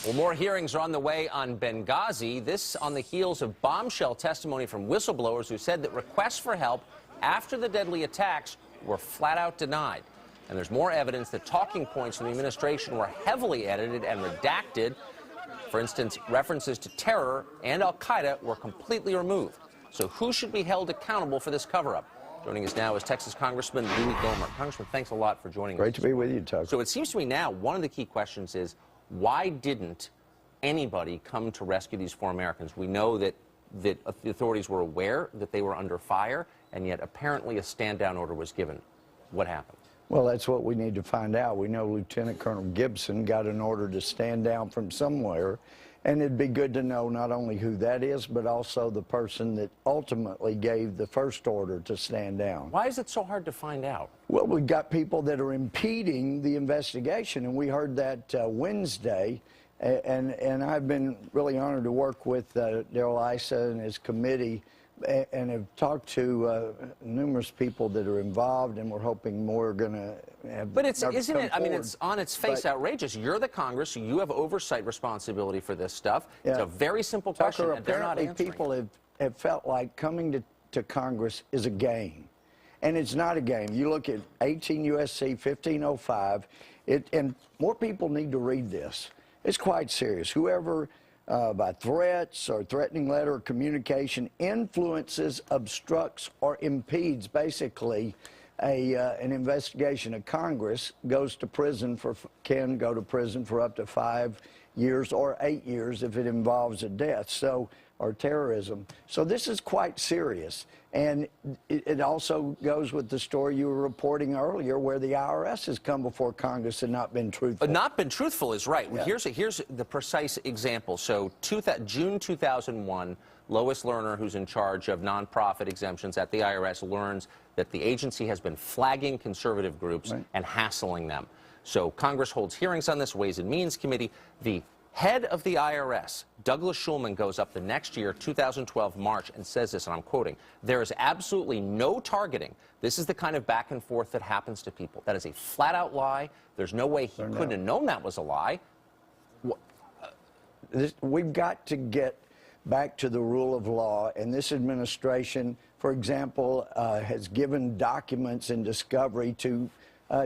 Well, more hearings are on the way on Benghazi. This on the heels of bombshell testimony from whistleblowers who said that requests for help after the deadly attacks were flat out denied. And there's more evidence that talking points from the administration were heavily edited and redacted. For instance, references to terror and al-Qaeda were completely removed. So who should be held accountable for this cover-up? Joining us now is Texas Congressman Louis Gohmert. Congressman, thanks a lot for joining us. Great to be with you, Tucker. So it seems to me now one of the key questions is, why didn't anybody come to rescue these 4 Americans? We know that the authorities were aware that they were under fire, and yet apparently a stand-down order was given. What happened? Well, that's what we need to find out. We know Lieutenant Colonel Gibson got an order to stand down from somewhere, and it'd be good to know not only who that is, but also the person that ultimately gave the first order to stand down. Why is it so hard to find out? Well, we've got people that are impeding the investigation, and we heard that Wednesday, and I've been really honored to work with Darrell Issa and his committee, and have talked to numerous people that are involved, and we're hoping more are going to have. But isn't it? I mean, it's on its face outrageous. You're the Congress, so you have oversight responsibility for this stuff. Yeah. It's a very simple question, Tucker, and they're not answering. People have felt like coming to Congress is a game, and it's not a game. You look at 18 U.S.C. 1505, and more people need to read this. It's quite serious. Whoever by threats or threatening letter or communication influences, obstructs, or impedes basically an investigation of Congress can go to prison for up to 5 years or 8 years if it involves a death, or terrorism. So this is quite serious. And it also goes with the story you were reporting earlier, where the IRS has come before Congress and not been truthful. Not been truthful is right. Yeah. Here's the precise example. So June 2001, Lois Lerner, who's in charge of nonprofit exemptions at the IRS, learns that the agency has been flagging conservative groups and hassling them. So Congress holds hearings on this, Ways and Means Committee. The head of the IRS, Douglas Shulman, goes up the next year, 2012, March, and says this, and I'm quoting, "There is absolutely no targeting. This is the kind of back and forth that happens to people. That is a flat-out lie. There's no way he couldn't have known that was a lie." We've got to get back to the rule of law, and this administration, for example, has given documents in discovery to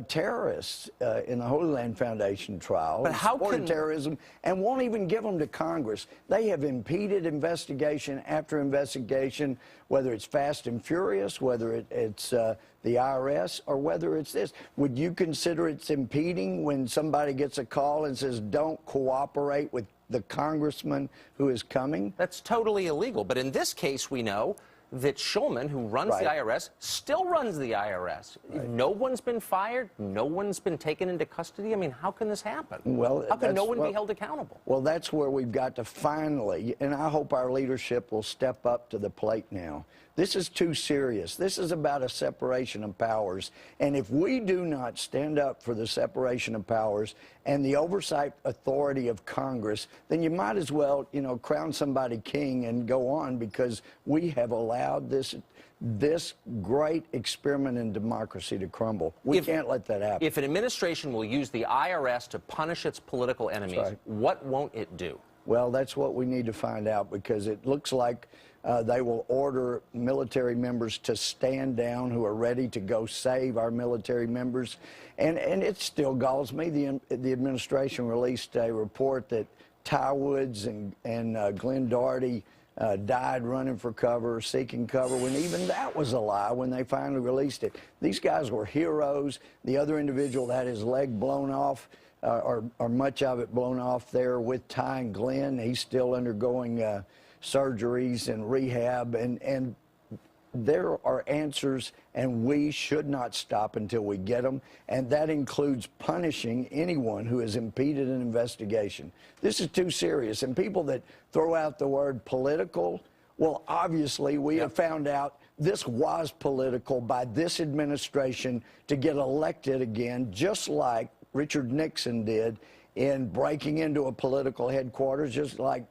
terrorists in the Holy Land Foundation trial, but how can terrorism, and won't even give them to Congress. They have impeded investigation after investigation, whether it's Fast and Furious, whether it's the IRS, or whether it's this. Would you consider it's impeding when somebody gets a call and says, "Don't cooperate with the congressman who is coming"? That's totally illegal. But in this case, we know that Shulman, who runs the IRS, still runs the IRS. No one's been fired. No one's been taken into custody. I mean, how can this happen? Well, how can no one be held accountable? Well, that's where we've got to finally, and I hope our leadership will step up to the plate now. This is too serious. This is about a separation of powers. And if we do not stand up for the separation of powers and the oversight authority of Congress, then you might as well, crown somebody king and go on, because we have allowed this great experiment in democracy to crumble. We can't let that happen. If an administration will use the IRS to punish its political enemies, what won't it do? Well, that's what we need to find out, because it looks like they will order military members to stand down who are ready to go save our military members. And it still galls me. The administration released a report that Ty Woods and Glenn Doherty died running for cover, seeking cover, when even that was a lie when they finally released it. These guys were heroes. The other individual that had his leg blown off, or much of it blown off there with Ty and Glenn, he's still undergoing surgeries and rehab, and there are answers, and we should not stop until we get them, and that includes punishing anyone who has impeded an investigation. This is too serious, and people that throw out the word political, well, obviously we have found out this was political by this administration to get elected again, just like Richard Nixon did in breaking into a political headquarters, just like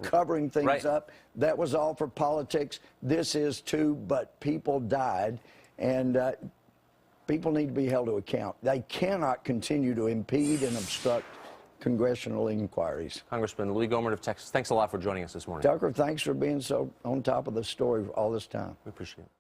covering things up. That was all for politics. This is too, but people died, and people need to be held to account. They cannot continue to impede and obstruct congressional inquiries. Congressman Louis Gohmert of Texas, thanks a lot for joining us this morning. Tucker, thanks for being so on top of the story all this time. We appreciate it.